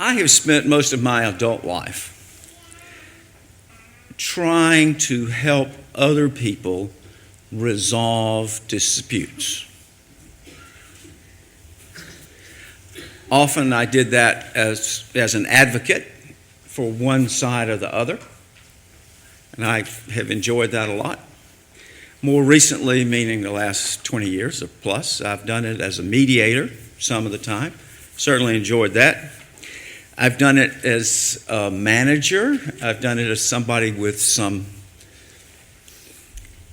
I have spent most of my adult life trying to help other people resolve disputes. Often I did that as an advocate for one side or the other, and I have enjoyed that a lot. More recently, meaning the last 20 years or plus, I've done it as a mediator some of the time. Certainly enjoyed that. I've done it as a manager. I've done it as somebody with some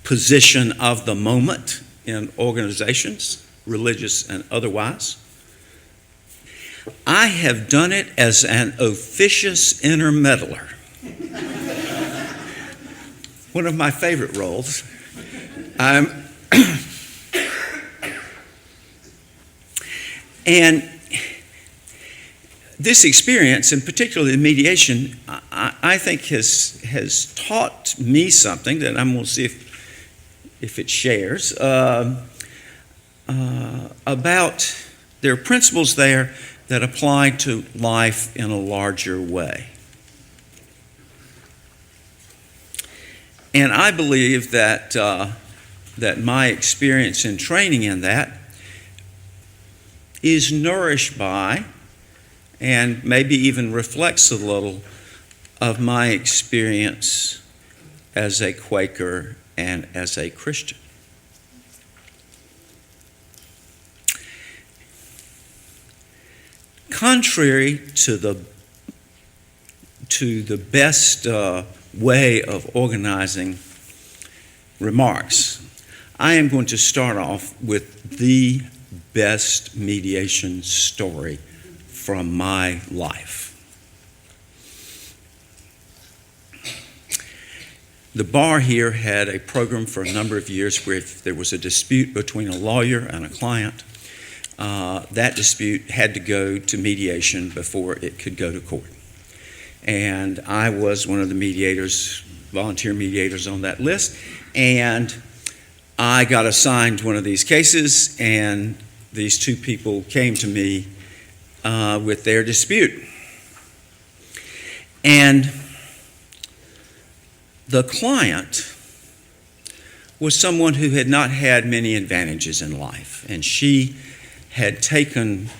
position of the moment in organizations, religious and otherwise. I have done it as an officious intermeddler. One of my favorite roles. And this experience, and particularly mediation, I think has taught me something that I'm going to see if it shares about there are principles there that apply to life in a larger way. And I believe that my experience in training in that is nourished by and maybe even reflects a little of my experience as a Quaker and as a Christian. Contrary to the best way of organizing remarks, I am going to start off with the best mediation story from my life. The bar here had a program for a number of years where if there was a dispute between a lawyer and a client, that dispute had to go to mediation before it could go to court. And I was one of the mediators, volunteer mediators on that list, and I got assigned one of these cases, and these two people came to me with their dispute. And the client was someone who had not had many advantages in life, and she had taken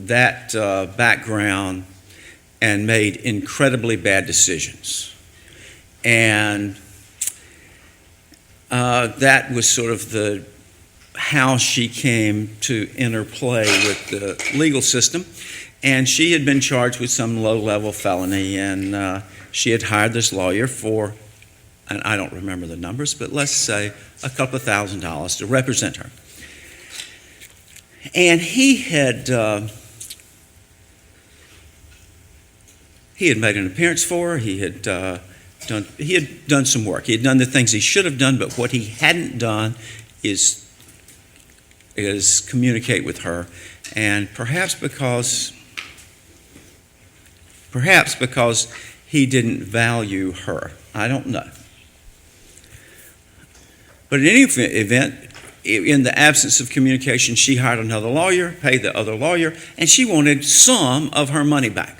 that background and made incredibly bad decisions. And that was sort of how she came to interplay with the legal system. And she had been charged with some low-level felony, and she had hired this lawyer for, and I don't remember the numbers, but let's say a couple of $1,000s to represent her. And he had made an appearance for her. He had done some work. He had done the things he should have done, but what he hadn't done is communicate with her. And perhaps because he didn't value her. I don't know. But in any event, in the absence of communication, she hired another lawyer, paid the other lawyer, and she wanted some of her money back.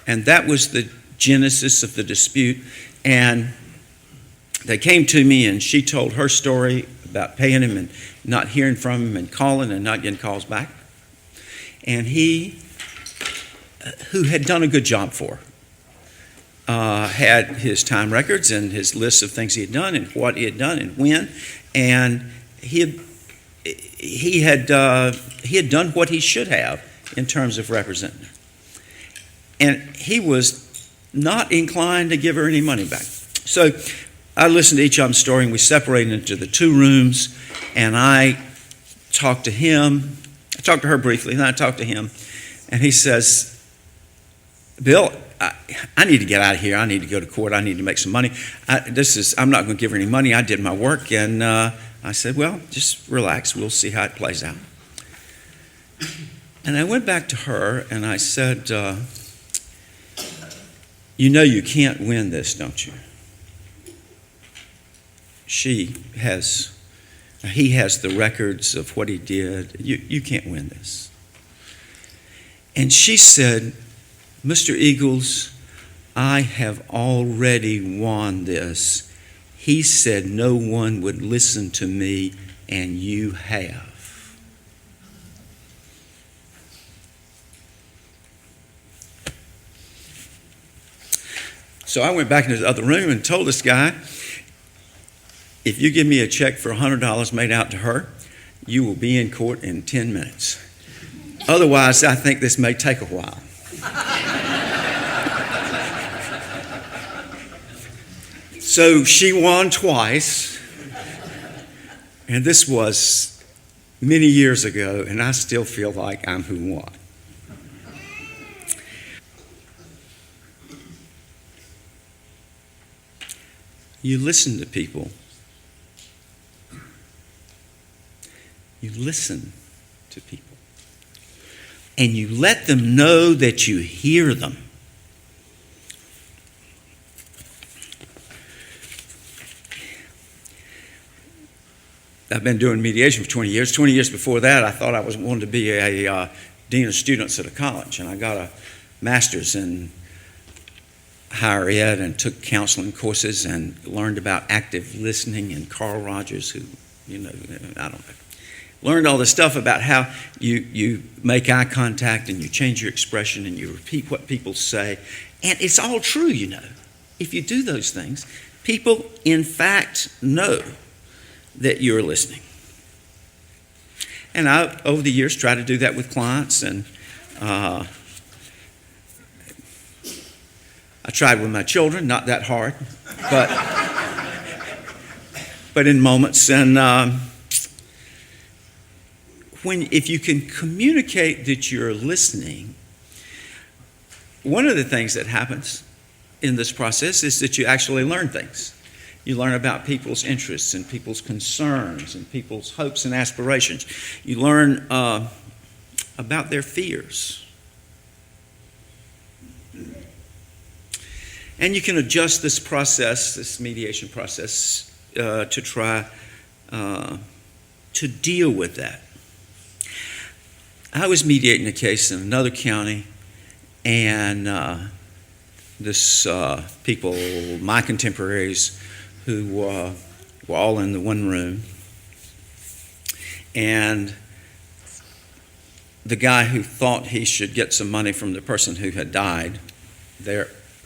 And that was the genesis of the dispute. And they came to me, and she told her story about paying him and not hearing from him and calling and not getting calls back. And he, who had done a good job for her, had his time records and his list of things he had done and what he had done and when. And he had done what he should have in terms of representing her. And he was not inclined to give her any money back. So I listened to each of them's story, and we separated into the two rooms, and I talked to him. I talked to her briefly, and then I talked to him, and he says, Bill, I need to get out of here. I need to go to court. I need to make some money. I'm not going to give her any money. I did my work. And I said, well, just relax. We'll see how it plays out. And I went back to her and I said, you know you can't win this, don't you? He has the records of what he did. You can't win this. And she said, Mr. Eagles, I have already won this. He said no one would listen to me, and you have. So I went back into the other room and told this guy, if you give me a check for $100 made out to her, you will be in court in 10 minutes. Otherwise, I think this may take a while. So she won twice, and this was many years ago, and I still feel like I'm who won. You listen to people. You listen to people. And you let them know that you hear them. I've been doing mediation for 20 years. 20 years before that, I thought I was wanted to be a dean of students at a college, and I got a master's in higher ed and took counseling courses and learned about active listening, and Carl Rogers, who, I don't know, learned all this stuff about how you make eye contact and you change your expression and you repeat what people say. And it's all true, If you do those things, people, in fact, know that you're listening. And I, over the years, try to do that with clients, and I tried with my children, not that hard, but in moments. And if you can communicate that you're listening, one of the things that happens in this process is that you actually learn things. You learn about people's interests and people's concerns and people's hopes and aspirations. You learn about their fears. And you can adjust this process, this mediation process, to try to deal with that. I was mediating a case in another county, and this people, my contemporaries, who were all in the one room, and the guy who thought he should get some money from the person who had died,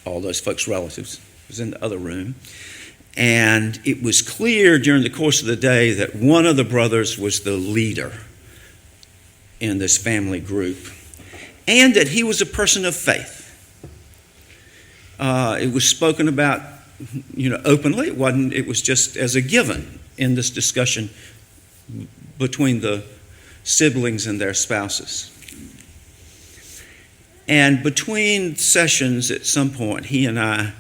all those folks' relatives, was in the other room. And it was clear during the course of the day that one of the brothers was the leader in this family group, and that he was a person of faith. It was spoken about, openly. It was just as a given in this discussion between the siblings and their spouses. And between sessions, at some point, he and I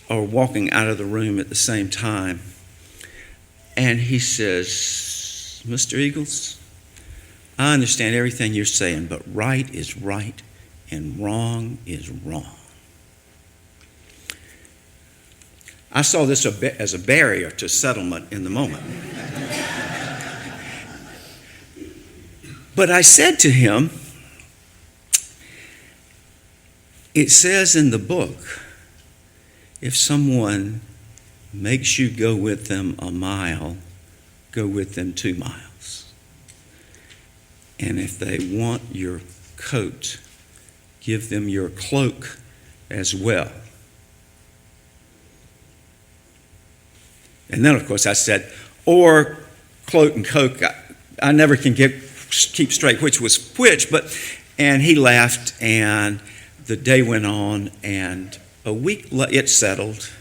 are walking out of the room at the same time, and he says, Mr. Eagles, I understand everything you're saying, but right is right and wrong is wrong. I saw this as a barrier to settlement in the moment. But I said to him, it says in the book, if someone makes you go with them a mile, go with them 2 miles. And if they want your coat, give them your cloak as well. And then, of course, I said, or cloak and coke. I never can keep straight which was which, and he laughed, and the day went on, and a week it settled.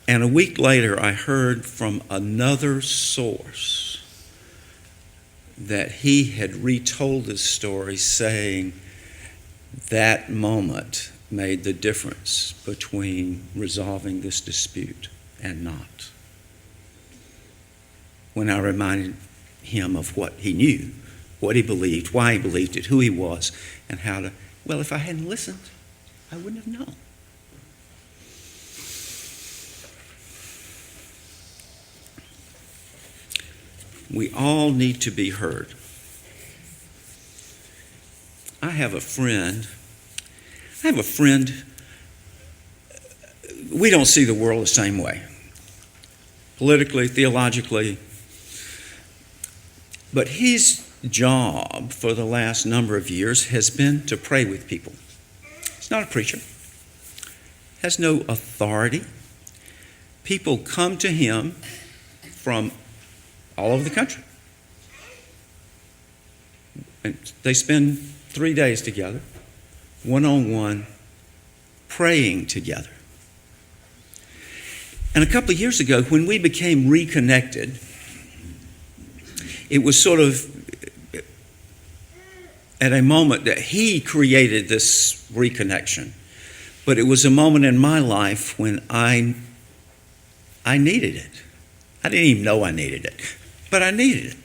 And a week later, I heard from another source that he had retold his story, saying that moment made the difference between resolving this dispute and not. When I reminded him of what he knew, what he believed, why he believed it, who he was, and how to, well, if I hadn't listened, I wouldn't have known. We all need to be heard. I have a friend. We don't see the world the same way, politically, theologically. But his job for the last number of years has been to pray with people. He's not a preacher, has no authority. People come to him from all over the country. And they spend 3 days together, one-on-one, praying together. And a couple of years ago, when we became reconnected, it was sort of at a moment that he created this reconnection. But it was a moment in my life when I needed it. I didn't even know I needed it, but I needed it.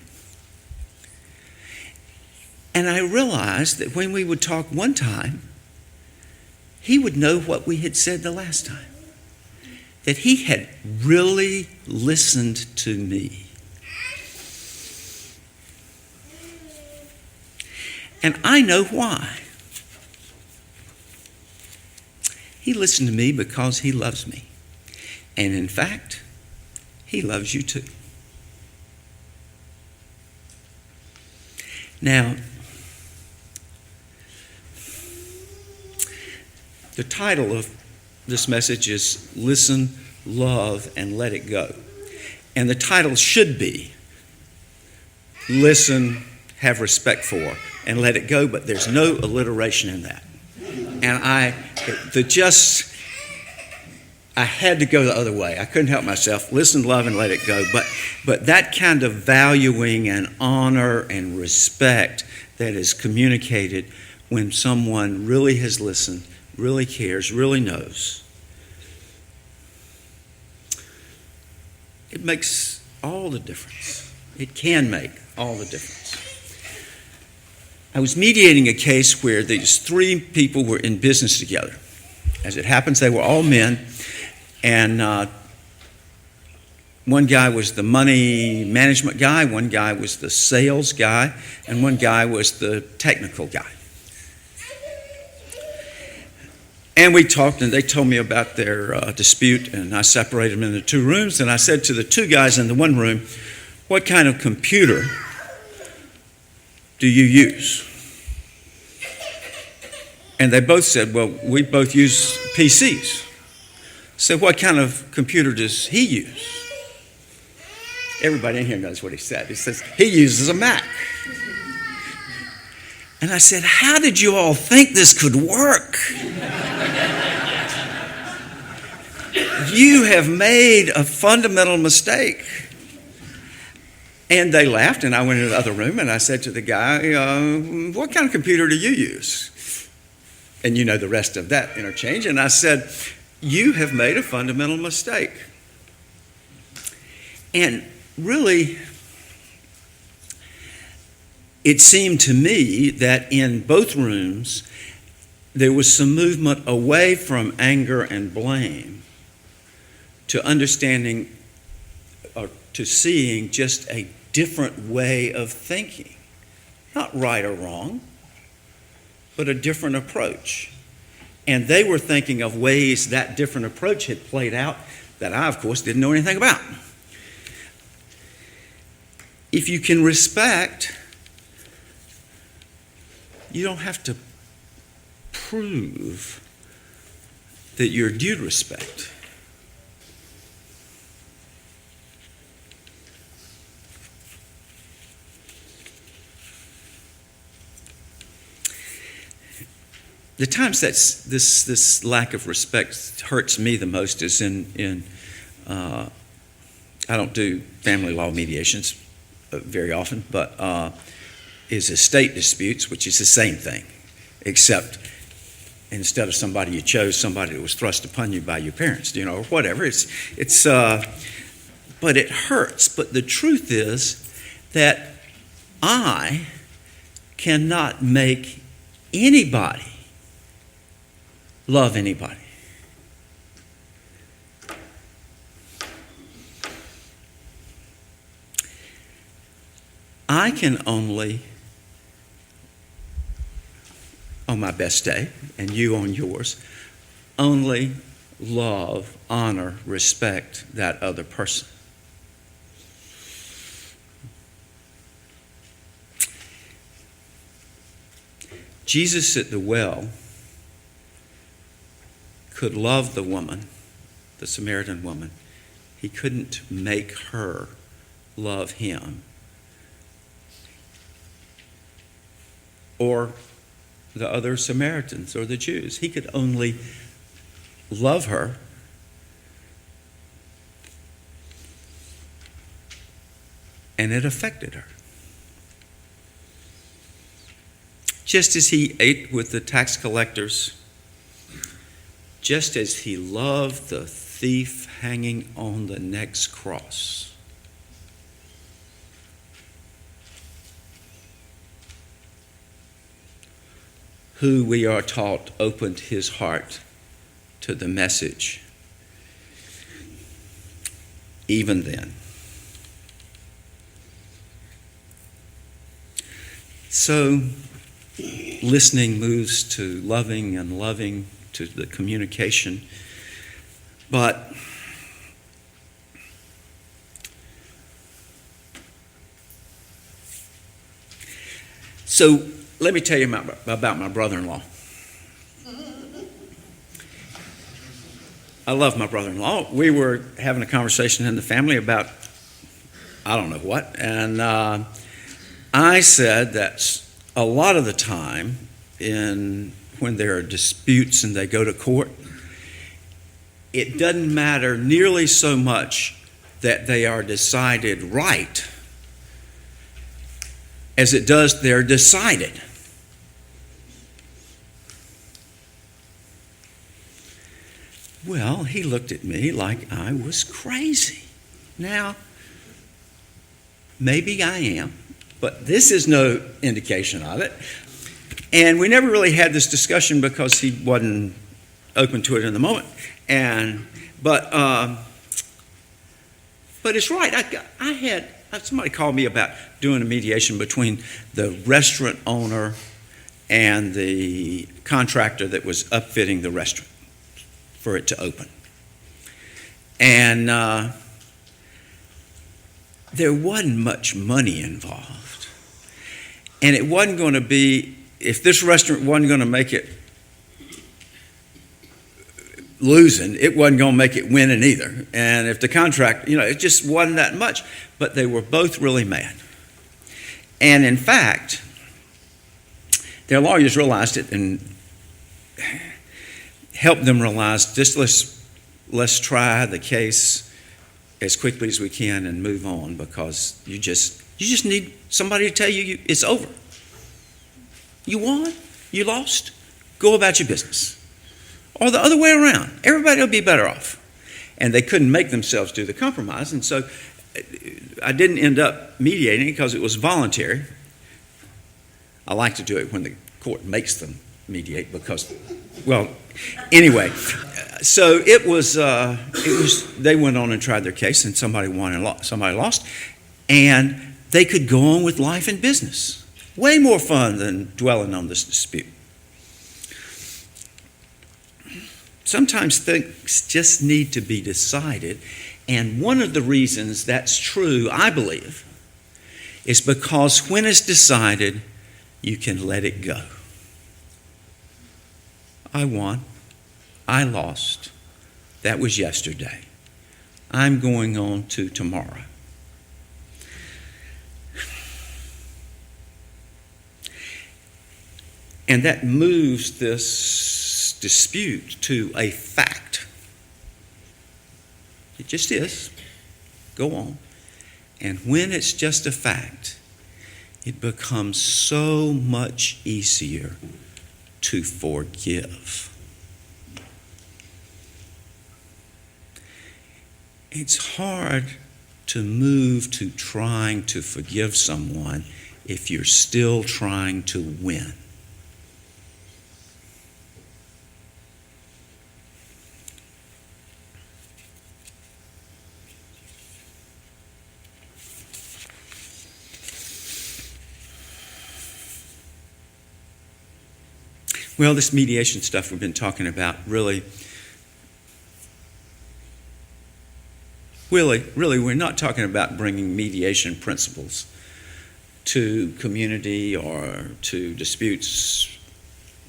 And I realized that when we would talk one time, he would know what we had said the last time. That he had really listened to me. And I know why. He listened to me because he loves me. And in fact, he loves you too. Now, the title of this message is Listen, Love, and Let It Go. And the title should be Listen, Have Respect For, and Let It Go, but there's no alliteration in that. And I had to go the other way. I couldn't help myself. Listen, love, and let it go. But that kind of valuing and honor and respect that is communicated when someone really has listened, really cares, really knows, it makes all the difference. It can make all the difference. I was mediating a case where these three people were in business together. As it happens, they were all men, and one guy was the money management guy, one guy was the sales guy, and one guy was the technical guy. And we talked, and they told me about their dispute, and I separated them into two rooms, and I said to the two guys in the one room, "What kind of computer do you use?" And they both said, "Well, we both use PCs." So what kind of computer does he use? Everybody in here knows what he said. He says, he uses a Mac. And I said, how did you all think this could work? You have made a fundamental mistake. And they laughed, and I went into the other room, and I said to the guy, what kind of computer do you use? And you know the rest of that interchange. And I said, you have made a fundamental mistake. And really, it seemed to me that in both rooms, there was some movement away from anger and blame to understanding or to seeing just a different way of thinking. Not right or wrong, but a different approach. And they were thinking of ways that different approach had played out that I, of course, didn't know anything about. If you can respect, you don't have to prove that you're due respect. The times that this lack of respect hurts me the most is in I don't do family law mediations very often, but is estate disputes, which is the same thing, except instead of somebody you chose, somebody that was thrust upon you by your parents, or whatever. But it hurts. But the truth is that I cannot make anybody love anybody. I can only my best day and you on yours. Only love, honor, respect that other person. Jesus at the well could love the woman, the Samaritan woman. He couldn't make her love him. Or the other Samaritans or the Jews. He could only love her and it affected her. Just as he ate with the tax collectors, just as he loved the thief hanging on the next cross, who we are taught opened his heart to the message, even then. So, listening moves to loving and loving to the communication. But so let me tell you about my brother-in-law. I love my brother-in-law. We were having a conversation in the family about I don't know what, and I said that a lot of the time when there are disputes and they go to court, it doesn't matter nearly so much that they are decided right as it does they're decided. Well, he looked at me like I was crazy. Now, maybe I am, but this is no indication of it. And we never really had this discussion because he wasn't open to it in the moment. But it's right. I had somebody called me about doing a mediation between the restaurant owner and the contractor that was upfitting the restaurant for it to open. And there wasn't much money involved. And it wasn't going to be, if this restaurant wasn't going to make it losing, it wasn't going to make it winning either. And if the contract, it just wasn't that much. But they were both really mad. And in fact, their lawyers realized it and helped them realize, just let's try the case as quickly as we can and move on, because you just need somebody to tell you it's over. You won, you lost, go about your business. Or the other way around, everybody will be better off. And they couldn't make themselves do the compromise, and so I didn't end up mediating because it was voluntary. I like to do it when the court makes them mediate because, well, anyway. So it was. They went on and tried their case, and somebody won and somebody lost, and they could go on with life and business. Way more fun than dwelling on this dispute. Sometimes things just need to be decided, and one of the reasons that's true, I believe, is because when it's decided, you can let it go. I won. I lost. That was yesterday. I'm going on to tomorrow. And that moves this dispute to a fact. It just is. Go on. And when it's just a fact, it becomes so much easier to forgive. It's hard to move to trying to forgive someone if you're still trying to win. Well, this mediation stuff we've been talking about really, we're not talking about bringing mediation principles to community or to disputes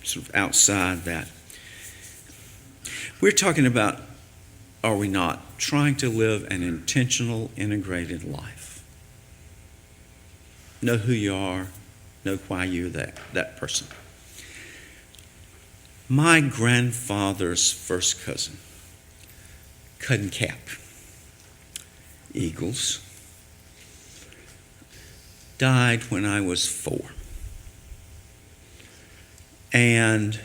sort of outside that. We're talking about, are we not, trying to live an intentional, integrated life. Know who you are, know why you're that person. My grandfather's first cousin, Cudden Cap, Eagles, died when I was 4. And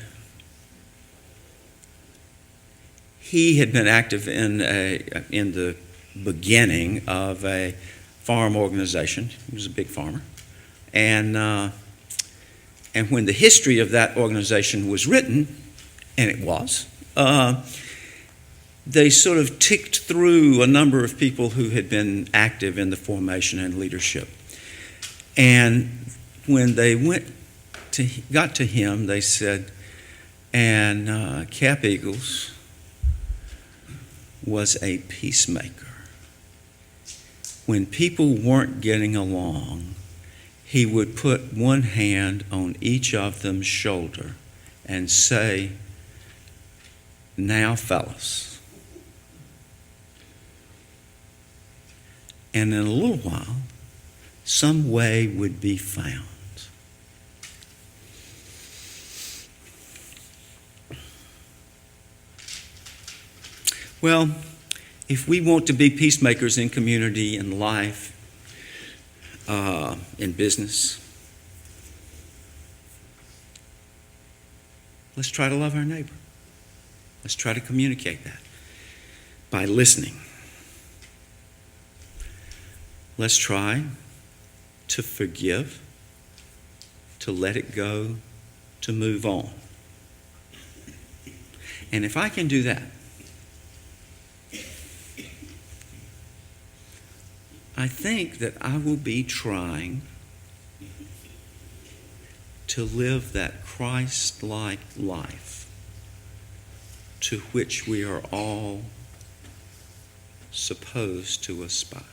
he had been active in the beginning of a farm organization. He was a big farmer. And when the history of that organization was written, and it was, they sort of ticked through a number of people who had been active in the formation and leadership. And when they got to him, they said, and Cap Eagles was a peacemaker. When people weren't getting along, he would put one hand on each of them's shoulder and say, "Now, fellas." And in a little while, some way would be found. Well, if we want to be peacemakers in community, in life, in business, let's try to love our neighbor. Let's try to communicate that by listening. Let's try to forgive, to let it go, to move on. And if I can do that, I think that I will be trying to live that Christ-like life to which we are all supposed to aspire.